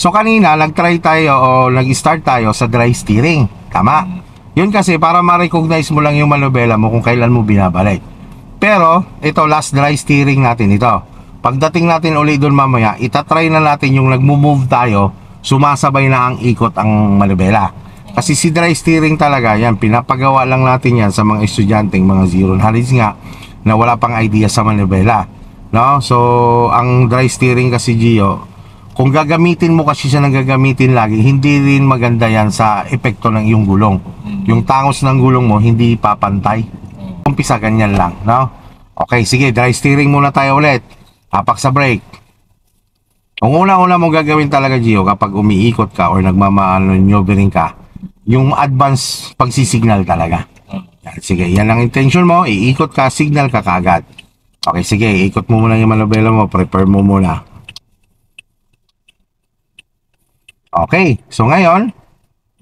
So kanina, nag-try tayo o nag-start tayo sa dry steering. Tama? Yun kasi para ma-recognize mo lang yung manubela mo kung kailan mo binabalik. Pero, ito last dry steering natin ito. Pagdating natin ulit doon mamaya, itatry na natin yung nagmo-move tayo, sumasabay na ang ikot ang manubela. Kasi si dry steering talaga, yan, pinapagawa lang natin yan sa mga estudyanteng mga zero knowledge nga, na wala pang idea sa manubela. No? So, ang dry steering kasi, Gio, kung gagamitin mo kasi siya nang gagamitin lagi, hindi rin maganda yan sa epekto ng iyong gulong. Yung tangos ng gulong mo, hindi papantay. Umpisa, ganyan lang, no? Okay, sige, dry steering muna tayo ulit. Hapak sa brake. Kung una-una mong gagawin talaga, Gio, kapag umiikot ka or nagmamaneuvering ka, yung advance pagsisignal talaga. Yan, sige, yan ang intention mo, iikot ka, signal ka kaagad. Okay, sige, ikot mo muna yung manubela mo, prepare mo muna. Okay, so ngayon,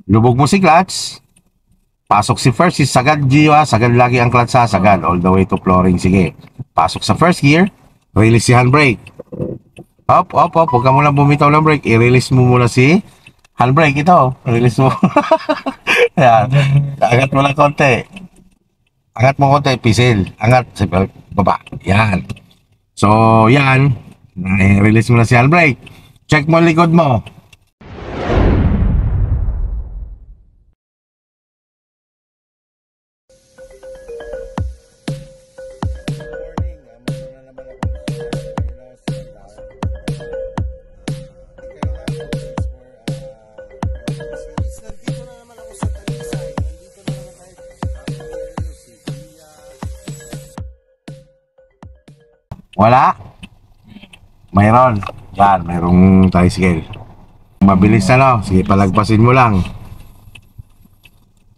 lubog mo si clutch, pasok si first, si sagad, Gio, sagad lagi ang clutch ha, sagad, all the way to flooring, sige. Pasok sa first gear, release si handbrake. Up, huwag ka muna bumitaw ng brake, i-release mo muna si handbrake, ito, release mo. Yan, angat mo lang konti. Angat mo konti, pisil, angat, baba, yan. So, yan, release mo na si handbrake. Check mo likod mo. Wala? Mayroon. Yan, mayroong tricycle. Mabilis na, no? Sige, palagpasin mo lang.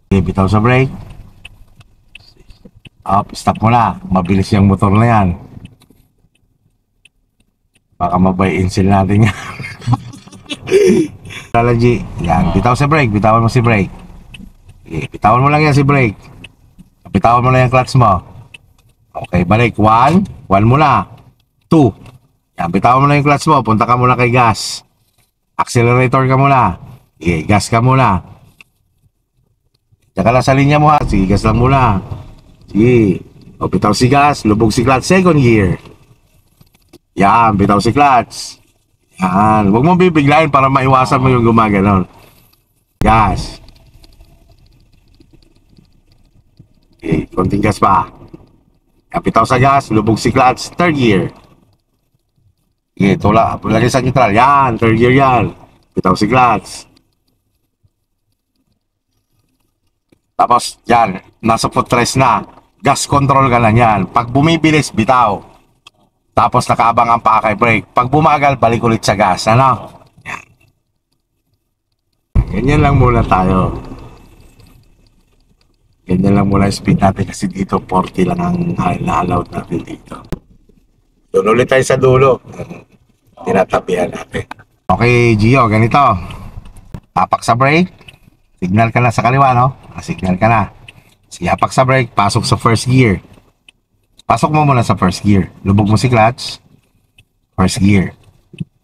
Sige, bitaw sa brake. Up, stop mo na. Mabilis yung motor na yan. Baka mabay-insil natin yan. G. Yan, bitaw sa brake. Bitawan mo si brake. Sige, bitawan mo lang yan si brake. Bitawan mo na yung clutch mo. Okay, balik. 1 muna. 2. Yan, bitawan mo na yung clutch mo. Punta ka muna kay gas. Accelerator ka muna. Sige, gas ka muna. Diyan ka lang sa linya mo ha. Sige, gas lang muna. Sige. O, bitaw si gas. Lubog si clutch. Second gear. Yan, bitaw si clutch. Yan. Huwag mo bibiglayin para maiwasan mo yung gumaganon. Gas. Okay, konting gas pa. Yan, bitaw sa gas. Lubog si clutch. Third gear. Okay, tula. Lagi sa neutral. Yan, third gear yan. Bitaw si clutch. Tapos, yan. Nasa footrest na. Gas control ka lang yan. Pag bumibilis, bitaw. Tapos nakaabang ang paa kay brake. Pag bumagal, balik ulit sa gas. Ano? Yan. Ganyan lang muna tayo. Ganyan lang muna yung speed natin kasi dito 40 lang ang na-allowed natin dito. Doon ulit tayo sa dulo. Tinatabihan natin. Okay, Gio, ganito. Tapak sa brake. Signal ka na sa kaliwa, no? Signal ka na. Sige, apak sa brake. Pasok sa first gear. Pasok mo muna sa first gear. Lubog mo si clutch. First gear.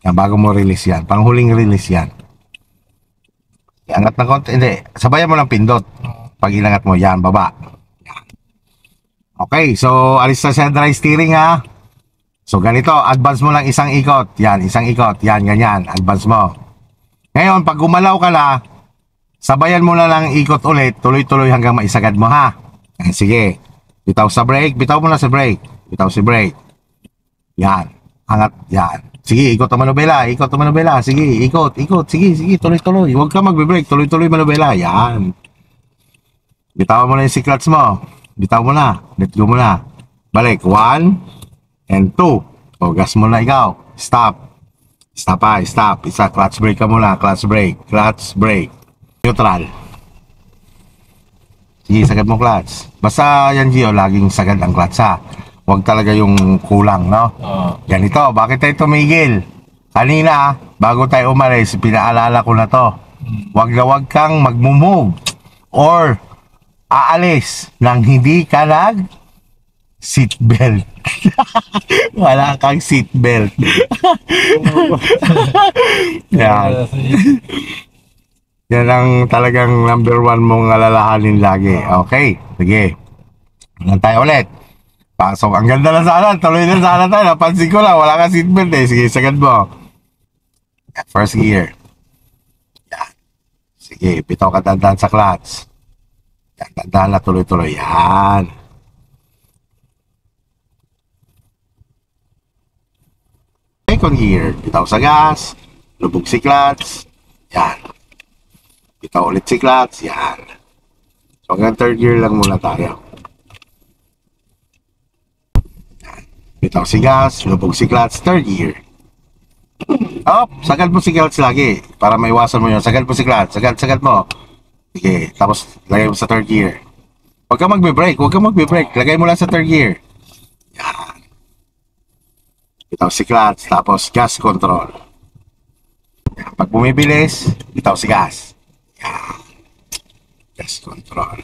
Yan, bago mo release yan. Panghuling release yan. Iangat na konti. Hindi. Sabayan mo ng pindot. Pag ilangat mo, yan, baba. Yan. Okay, so alis na sa dry steering ha. So ganito, advance mo lang isang ikot. Yan, isang ikot. Yan, ganyan. Advance mo. Ngayon, pag gumalaw ka na, sabayan mo na lang ikot ulit. Tuloy-tuloy hanggang maisagad mo ha. Yan, sige. Bitaw sa brake. Bitaw mo na sa brake. Bitaw si brake. Yan. Angat. Yan. Sige, ikot ang manubela. Ikot ang manubela. Sige, ikot. Sige, tuloy-tuloy. Huwag ka magbe-brake. Tuloy-tuloy manubela. Yan. Bitaw mo na yung si clutch mo. Bitaw mo na. Let go mo na. Balik. 1 and 2. O, gas mo na ikaw. Stop. Stop ha. Stop. Isa, clutch brake ka muna. Clutch brake. Clutch brake. Neutral. Sige, sagad mo clutch. Basta yan, Gio, laging sagad ang clutch ha. Huwag talaga yung kulang, no? Ganito, bakit tayo tumigil? Kanina, bago tayo umalis, pinaalala ko na to. Huwag kang mag-move or aalis nang hindi ka seat belt. Wala kang seat belt. Yan. Yan ang talagang number one mong alalahanin lagi. Okay, sige. Yan tayo ulit. Pasok. Ang ganda na sana. Tuloy na sana tayo. Napansin ko lang. Wala kang seat belt eh. Sige, sagad mo. First gear. Yan. Sige, bitaw ka dandan sa clutch. Yan, dandan na tuloy-tuloy. Yan. Second gear. Bitaw sa gas. Lubog si clutch. Yan. Bitaw ulit si clutch. Yan. So hanggang third gear lang muna tayo. Yan. Bitaw si gas. Lubog si clutch. Third gear. Oh, sagad mo si clutch lagi. Para maiwasan mo yun. Sagad mo si clutch. Sagad mo. Sige. Tapos lagay mo sa third gear. Huwag ka magbe-brake. Lagay mo lang sa third gear. Yan. Bitaw si clutch, tapos gas control. Yan. Pag bumibilis, bitaw si gas. Yan. Gas control.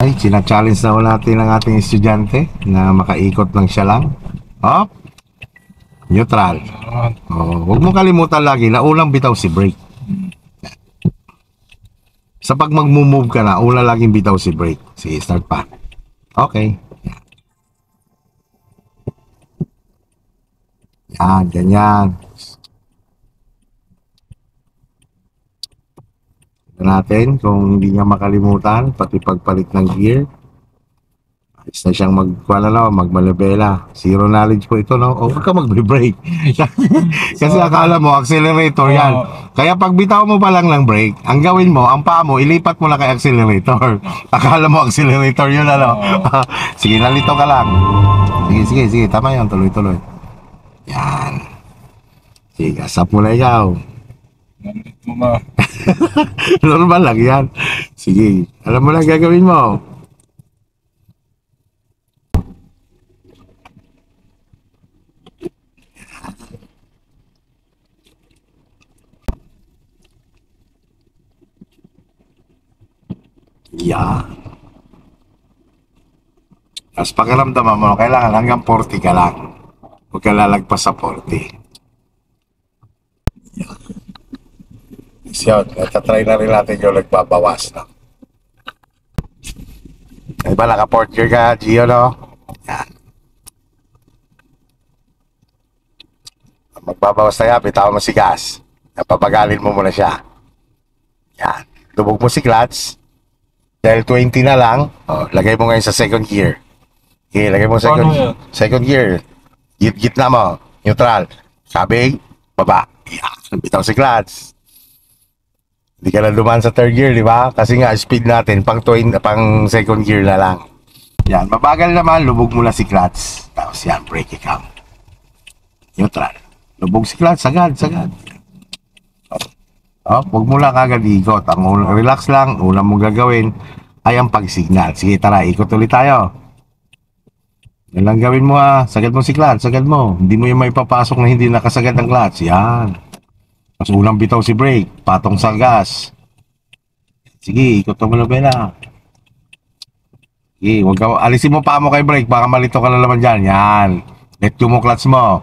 Ay, sina-challenge na natin ang ating estudyante na makaikot lang siya lang. Hop. Neutral. Huwag mo kalimutan lagi na unang bitaw si brake. Sa pag mag-move ka na, una laging bitaw si brake. Sige, start pa. Okay. Yan, ganyan. Tignan natin kung hindi niya makalimutan, pati pagpalit ng gear. Ayos na siyang magmalabela. Zero knowledge po ito, no? O, huwag ka magbe-brake. Kasi akala mo, accelerator yan. Kaya pag bitaw mo pa lang ng brake, ang gawin mo, ang paa mo, ilipat mo na kay accelerator. Akala mo, accelerator yun, ano? Sige, nalito ka lang. Sige. Tama yan, tuloy-tuloy. Yan. Sige, asap mo na ikaw. Normal lang yan. Sige, alam mo na gagawin mo. Yeah. Tapos pakiramdaman mo, kailangan hanggang 40 ka lang. Huwag ka lalagpas sa 40. Yeah. Yun, natatry na rin natin yung nagbabawas, no? Diba, naka-4 gear ka, Gio, no? Yan. Magbabawas tayo, bitaw mo si gas. Napapagalin mo muna siya. Yan. Lubog mo si clutch. Dahil 20 na lang, lagay mo ngayon sa second gear. Okay, lagay mo second gear. Gitna mo, neutral. Sabing, baba. Yan, bitaw si clutch. Hindi ka na dumaan sa third gear, di ba? Kasi nga, speed natin, pang second gear na lang. Yan, mabagal naman, lubog mo na si clutch. Tapos yan, brake ikaw. Neutral. Lubog si clutch, sagad. Huwag mo lang agad ikot. Relax lang, unang mong gagawin ay ang pag-signal. Sige, tara, ikot ulit tayo. Yan lang gawin mo sagad mo si clutch, sagad mo. Hindi mo yung may papasok na hindi nakasagad ang clutch. Yan. Tapos unang bitaw si brake, patong sa gas. Sige, ikot mo na bela. Sige, alisin mo pa mo kay brake, baka malito ka na naman dyan. Yan. Let go mo clutch mo.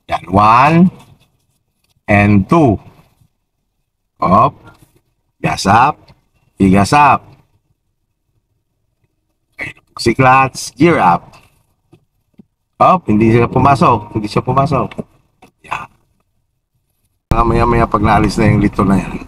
Yan, 1 and 2. Up. Gas up. Gas up. Si clutch, gear up. Up, hindi siya pumasok. Yan. Maya-maya pag naalis na yung lito na yan.